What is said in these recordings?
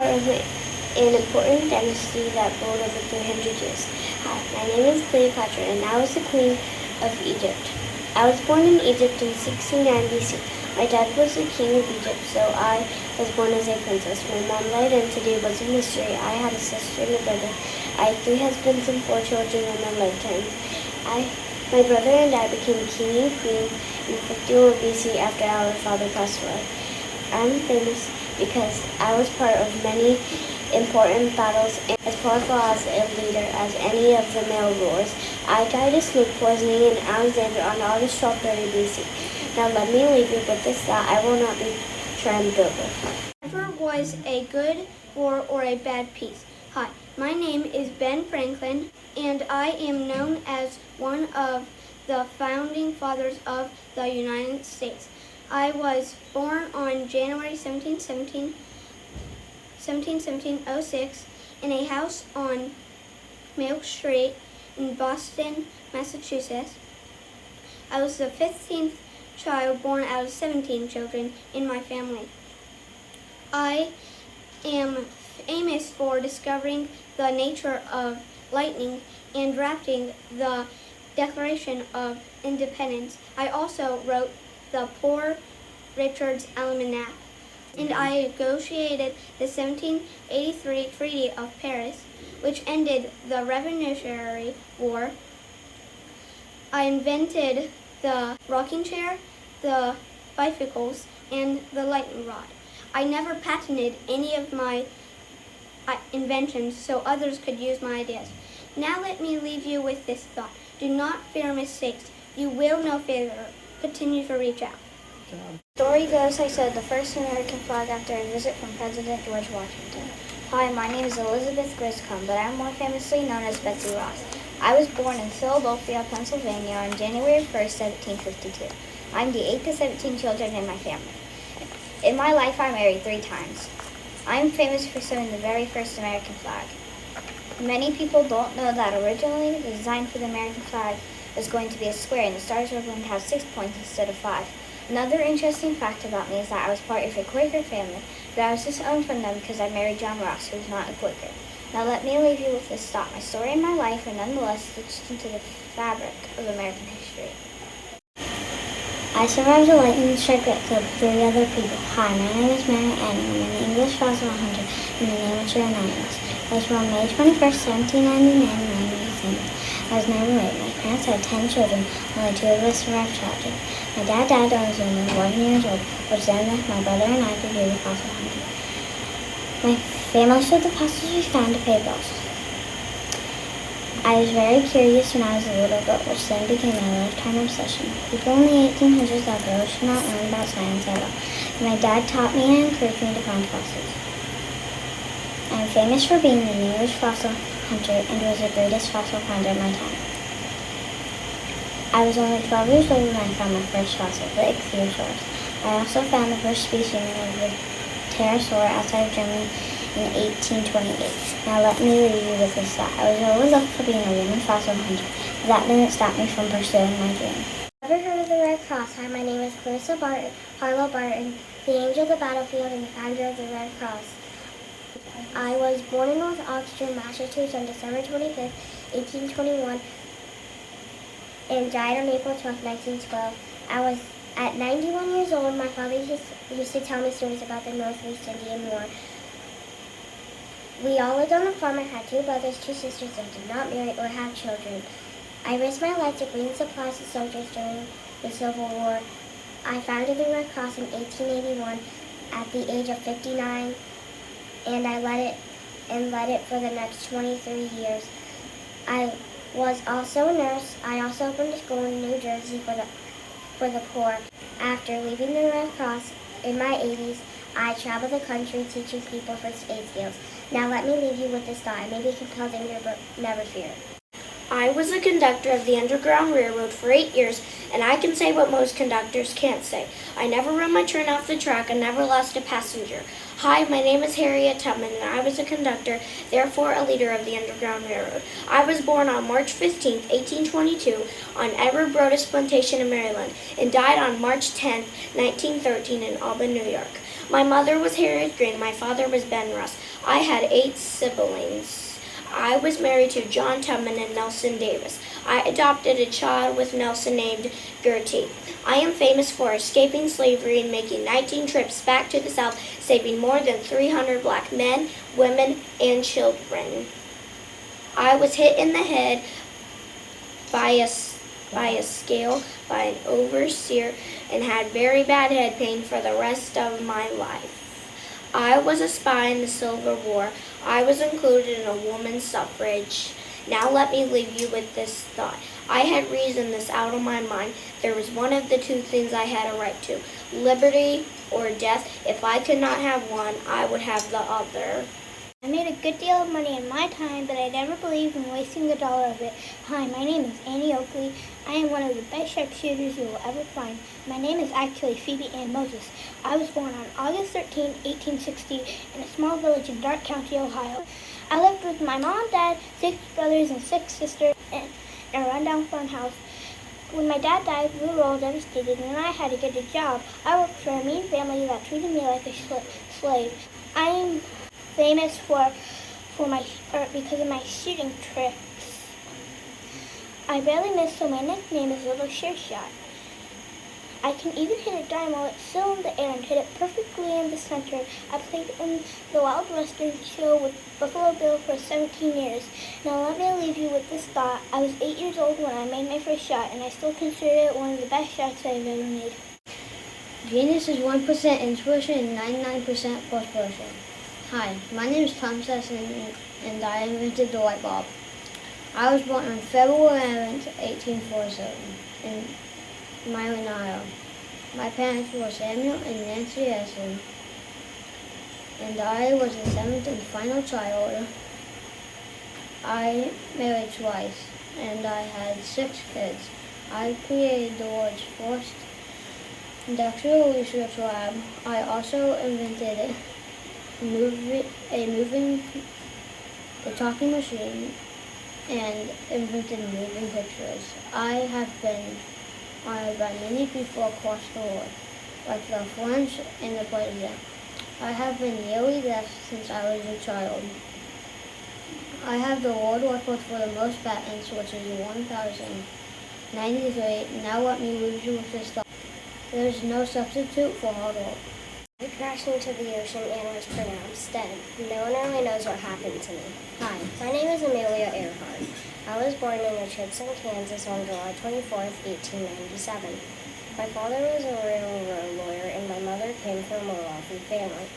Of an important dynasty that ruled over 300 years. Hi, my name is Cleopatra, and I was the queen of Egypt. I was born in Egypt in 69 BC. My dad was the king of Egypt, so I was born as a princess. My mom identity was a mystery. I had a sister and a brother. I had 3 husbands and 4 children in my lifetime. My brother and I became king and queen in 51 BC after our father passed away. I'm famous because I was part of many important battles and as powerful as a leader as any of the male rulers. I died of snake poisoning in Alexander on August 1230 BC. Now let me leave you with this thought: I will not be triumphed over. Never was a good war or a bad peace. Hi, my name is Ben Franklin, and I am known as one of the founding fathers of the United States. I was born on January 1706 in a house on Milk Street in Boston, Massachusetts. I was the 15th child born out of 17 children in my family. I am famous for discovering the nature of lightning and drafting the Declaration of Independence. I also wrote the Poor Richard's Almanac, and I negotiated the 1783 Treaty of Paris, which ended the Revolutionary War. I invented the rocking chair, the bicycles, and the lightning rod. I never patented any of my inventions so others could use my ideas. Now let me leave you with this thought: do not fear mistakes. You will know failure. Continue to reach out. The story goes I said the first American flag after a visit from President George Washington. Hi, my name is Elizabeth Griscom, but I'm more famously known as Betsy Ross. I was born in Philadelphia, Pennsylvania on January 1st, 1752. I'm the 8th of 17 children in my family. In my life, I married 3 times. I'm famous for sewing the very first American flag. Many people don't know that originally the design for the American flag was going to be a square, and the stars were going to have 6 points instead of 5. Another interesting fact about me is that I was part of a Quaker family, but I was disowned from them because I married John Ross, who was not a Quaker. Now let me leave you with this thought: my story and my life are nonetheless stitched into the fabric of American history. I survived a lightning strike that killed 3 other people. Hi, my name is Mary Ann. I'm an English fossil hunter and an amateur naturalist. I was born May 21st, 1799 in New Zealand. I was never married. My parents had 10 children. Only 2 of us survived tragedy. My dad died when I was only 11 years old, which then left my brother and I to do the fossil hunting. My family sold the fossils we found to pay bills. I was very curious when I was a little girl, which then became a lifetime obsession. People in the 1800s thought girls should not learn about science at all. My dad taught me and encouraged me to find fossils. I am famous for being an English fossil hunter and was the greatest fossil finder of my time. I was only 12 years old when I found my first fossil, the ichthyosaurus. I also found the first species of the pterosaur outside of Germany in 1828. Now let me leave you with this thought: I was always up for being a woman fossil hunter, but that didn't stop me from pursuing my dream. Ever heard of the Red Cross? Hi, my name is Clarissa Harlow Barton, the angel of the battlefield and the founder of the Red Cross. I was born in North Oxford, Massachusetts on December 25th, 1821, and died on April 12th, 1912. I was at 91 years old. My father used to tell me stories about the Northeast Indian War. We all lived on a farm. I had 2 brothers, 2 sisters that did not marry or have children. I risked my life to bring supplies to soldiers during the Civil War. I founded the Red Cross in 1881 at the age of 59, and I led it for the next 23 years. I was also a nurse. I also opened a school in New Jersey for the poor. After leaving the Red Cross in my 80s, I traveled the country teaching people first aid skills. Now let me leave you with this thought: I may be compelled anger, but never fear. I was a conductor of the Underground Railroad for 8 years, and I can say what most conductors can't say. I never ran my train off the track and never lost a passenger. Hi, my name is Harriet Tubman, and I was a conductor, therefore a leader of the Underground Railroad. I was born on March 15, 1822, on Edward Brodus Plantation in Maryland, and died on March 10, 1913, in Auburn, New York. My mother was Harriet Green. My father was Ben Russ. I had 8 siblings. I was married to John Tubman and Nelson Davis. I adopted a child with Nelson named Gertie. I am famous for escaping slavery and making 19 trips back to the South, saving more than 300 black men, women, and children. I was hit in the head by a scale by an overseer and had very bad head pain for the rest of my life. I was a spy in the Civil War. I was included in a woman's suffrage. Now let me leave you with this thought. I had reasoned this out of my mind. There was one of the two things I had a right to, liberty or death. If I could not have one, I would have the other. I made a good deal of money in my time, but I never believed in wasting a dollar of it. Hi, my name is Annie Oakley. I am one of the best sharpshooters you will ever find. My name is actually Phoebe Ann Moses. I was born on August 13, 1860, in a small village in Darke County, Ohio. I lived with my mom, dad, 6 brothers, and 6 sisters in a rundown farmhouse. When my dad died, we were all devastated, and I had to get a job. I worked for a mean family that treated me like a slave. I am famous because of my shooting tricks. I barely miss, so my nickname is Little Sure Shot. I can even hit a dime while it's still in the air and hit it perfectly in the center. I played in the Wild Western show with Buffalo Bill for 17 years. Now let me leave you with this thought. I was 8 years old when I made my first shot, and I still consider it one of the best shots I've ever made. Genius is 1% intuition and 99% perspiration. Hi, my name is Tom Sesson, and I invented the light bulb. I was born on February 11th, 1847, in Milan, Ohio. My parents were Samuel and Nancy Essen, and I was the 7th and final child. I married twice, and I had 6 kids. I created the world's first industrial research lab. I also invented a talking machine and invented moving pictures. I have been honored by many people across the world, like the French and the President. I have been nearly deaf since I was a child. I have the world record for the most patents, which is 1,093. Now let me leave you with this thought. There is no substitute for hard work. I crashed into the ocean and was pronounced dead. No one really knows what happened to me. Hi, my name is Amelia Earhart. I was born in Richardson, Kansas on July 24, 1897. My father was a railroad lawyer and my mother came from a wealthy family.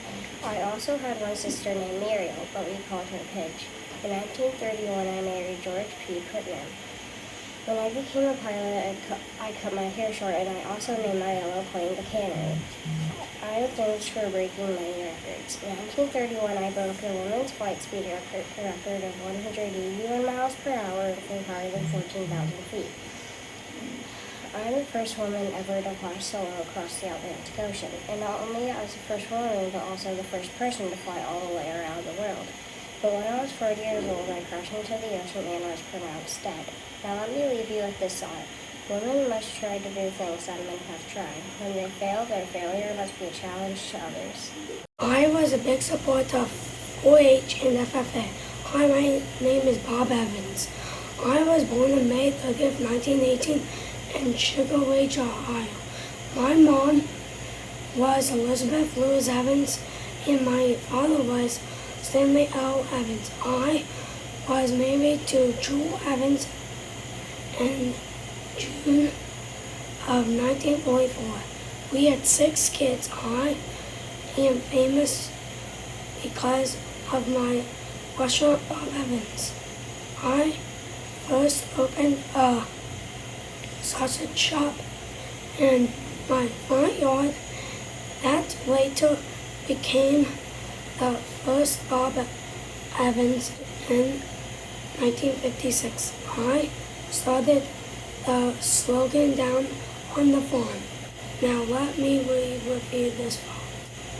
I also had one sister named Muriel, but we called her Pidge. In 1931, I married George P. Putnam. When I became a pilot, I cut my hair short, and I also named my yellow plane the Canary. I am famous for breaking many records. In 1931, I broke a women's flight speed record of 181 miles per hour from higher than 14,000 feet. I am the first woman ever to fly solo across the Atlantic Ocean, and not only I was the first woman, but also the first person to fly all the way around the world. But when I was 40 years old, I crashed into the ocean and was pronounced dead. Now let me leave you with this thought. Women must try to do things that men have tried. When they fail, their failure must be a challenge to others. I was a big supporter of 4-H and FFA. Hi, my name is Bob Evans. I was born on May 30th, 1918 in Sugar Ridge, Ohio. My mom was Elizabeth Lewis Evans and my father was Stanley L. Evans. I was married to Jewel Evans in June of 1944. We had 6 kids. I am famous because of my restaurant, Bob Evans. I first opened a sausage shop in my front yard that later became the first Bob Evans in 1956. I started the slogan down on the farm. Now let me read with you this farm.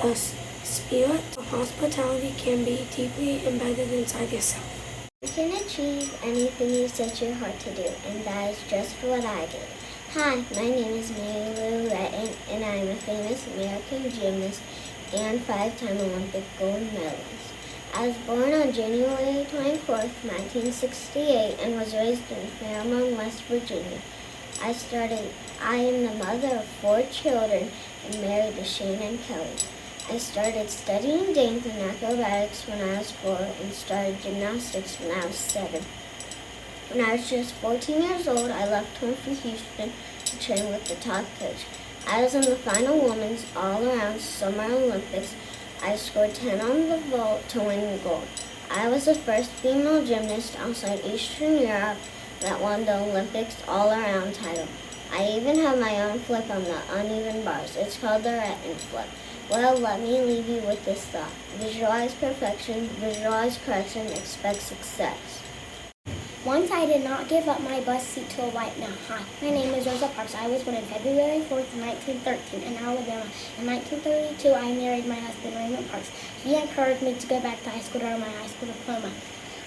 The spirit of hospitality can be deeply embedded inside yourself. You can achieve anything you set your heart to do, and that is just what I did. Hi, my name is Mary Lou Retton, and I am a famous American gymnast and 5-time Olympic gold medalist. I was born on January 24th, 1968, and was raised in Fairmont, West Virginia. I am the mother of 4 children and married to Shane and Kelly. I started studying dance and acrobatics when I was 4 and started gymnastics when I was 7. When I was just 14 years old, I left home for Houston to train with the top coach. I was in the final women's all-around Summer Olympics. I scored 10 on the vault to win gold. I was the first female gymnast outside Eastern Europe that won the Olympics all-around title. I even have my own flip on the uneven bars. It's called the Retton flip. Well, let me leave you with this thought. Visualize perfection, visualize correction, expect success. Once I did not give up my bus seat to a white man. Hi, my name is Rosa Parks. I was born on February 4th, 1913 in Alabama. In 1932, I married my husband, Raymond Parks. He encouraged me to go back to high school to earn my high school diploma.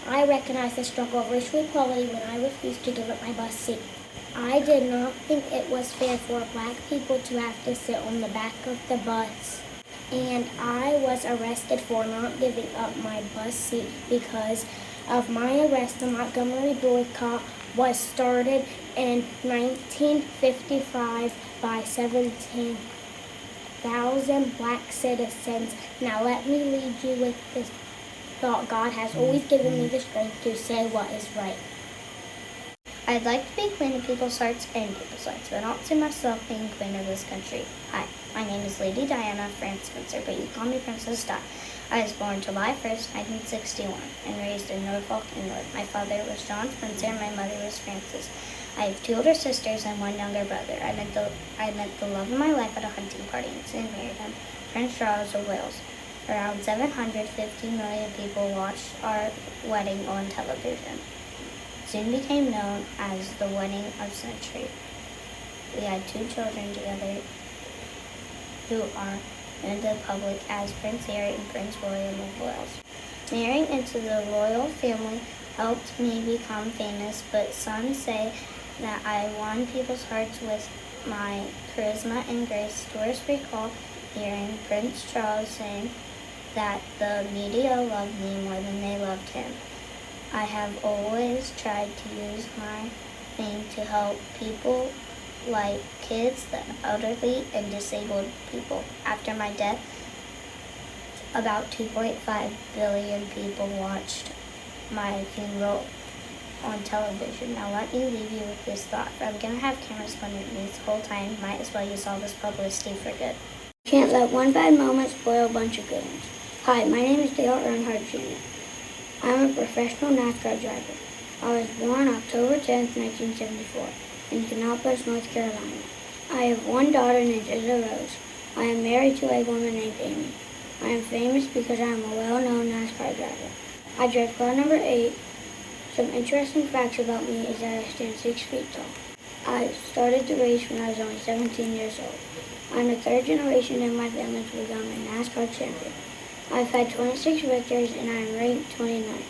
I recognized the struggle of racial equality when I refused to give up my bus seat. I did not think it was fair for black people to have to sit on the back of the bus. And I was arrested for not giving up my bus seat because of my arrest. The Montgomery boycott was started in 1955 by 17,000 black citizens. Now let me leave you with this thought. God has always given me the strength to say what is right. I'd like to be queen of people's hearts and people's hearts, but I don't see myself being queen of this country. Hi, my name is Lady Diana France Spencer, but you call me Princess Di. I was born July 1st, 1961, and raised in Norfolk, England. My father was John Spencer, and my mother was Frances. I have 2 older sisters and 1 younger brother. I met the love of my life at a hunting party and soon married him, Prince Charles of Wales. Around 750 million people watched our wedding on television. Soon became known as the wedding of century. We had 2 children together who are in the public as Prince Harry and Prince William of Wales. Marrying into the royal family helped me become famous, but some say that I won people's hearts with my charisma and grace. Tourists recall hearing Prince Charles saying that the media loved me more than they loved him. I have always tried to use my fame to help people like kids, the elderly, and disabled people. After my death, about 2.5 billion people watched my funeral on television. Now let me leave you with this thought. I'm going to have cameras pointed at me this whole time. Might as well use all this publicity for good. Can't let one bad moment spoil a bunch of good ones. Hi, my name is Dale Earnhardt Jr. I'm a professional NASCAR driver. I was born October 10th, 1974, in Kannapolis, North Carolina. I have 1 daughter named Izza Rose. I am married to a woman named Amy. I am famous because I am a well-known NASCAR driver. I drive car number 8. Some interesting facts about me is that I stand 6 feet tall. I started the race when I was only 17 years old. I'm the 3rd generation in my family to become a NASCAR champion. I've had 26 victories and I am ranked 29th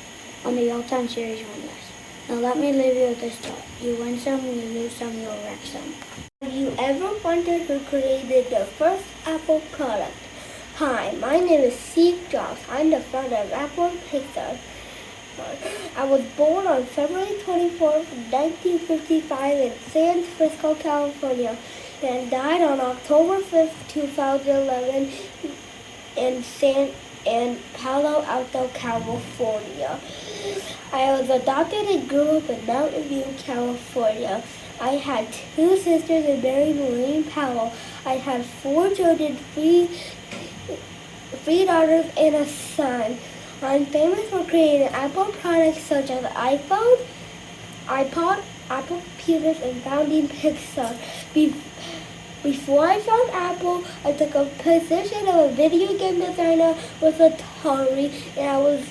on the all-time series win list. Now let me leave you with this thought. You win some, you lose some, you'll wreck some. Have you ever wondered who created the first Apple product? Hi, my name is Steve Jobs. I'm the founder of Apple and Pixar. I was born on February 24th, 1955 in San Francisco, California, and died on October 5th, 2011 in Palo Alto, California. I was adopted and grew up in Mountain View, California. I had 2 sisters and married Maureen Powell. I had 4 children, 3 daughters, and a son. I'm famous for creating Apple products such as iPhone, iPod, Apple computers, and founding Pixar. Before I found Apple, I took a position of a video game designer with Atari, and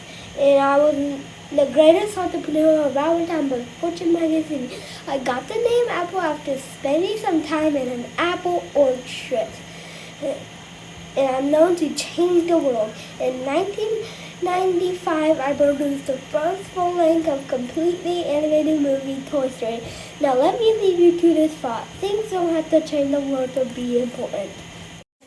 the greatest entrepreneur of our time by Fortune magazine. I got the name Apple after spending some time in an apple orchard. And I'm known to change the world. In 1995, I produced the first full-length of completely animated movie, Toy Story. Now let me leave you to this thought. Things don't have to change the world to be important.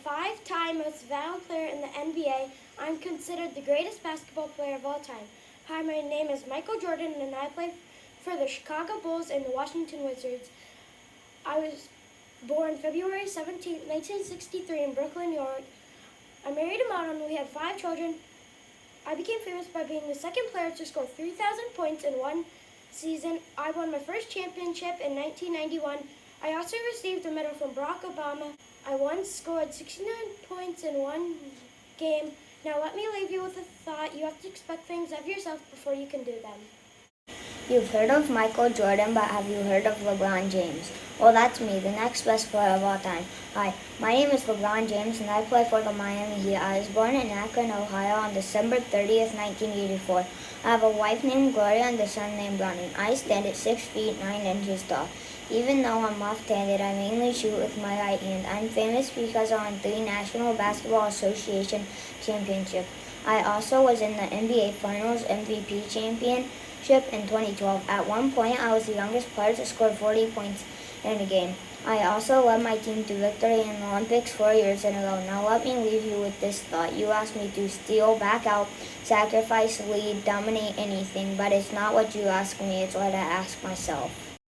Five-time most valuable player in the NBA, I'm considered the greatest basketball player of all time. Hi, my name is Michael Jordan, and I play for the Chicago Bulls and the Washington Wizards. I was born February 17, 1963 in Brooklyn, New York. I married a model and we had 5 children. I became famous by being the second player to score 3,000 points in one season. I won my first championship in 1991. I also received a medal from Barack Obama. I once scored 69 points in one game. Now let me leave you with a thought. You have to expect things of yourself before you can do them. You've heard of Michael Jordan, but have you heard of LeBron James? Well, that's me, the next best player of all time. Hi, my name is LeBron James, and I play for the Miami Heat. I was born in Akron, Ohio on December 30th, 1984. I have a wife named Gloria and a son named Brandon. I stand at 6 feet 9 inches tall. Even though I'm left-handed, I mainly shoot with my right hand. I'm famous because I won 3 National Basketball Association championships. I also was in the NBA Finals MVP championship in 2012. At one point, I was the youngest player to score 40 points in a game. I also led my team to victory in the Olympics 4 years in a row. Now let me leave you with this thought. You asked me to steal, back out, sacrifice, lead, dominate anything, but it's not what you ask me, it's what I ask myself.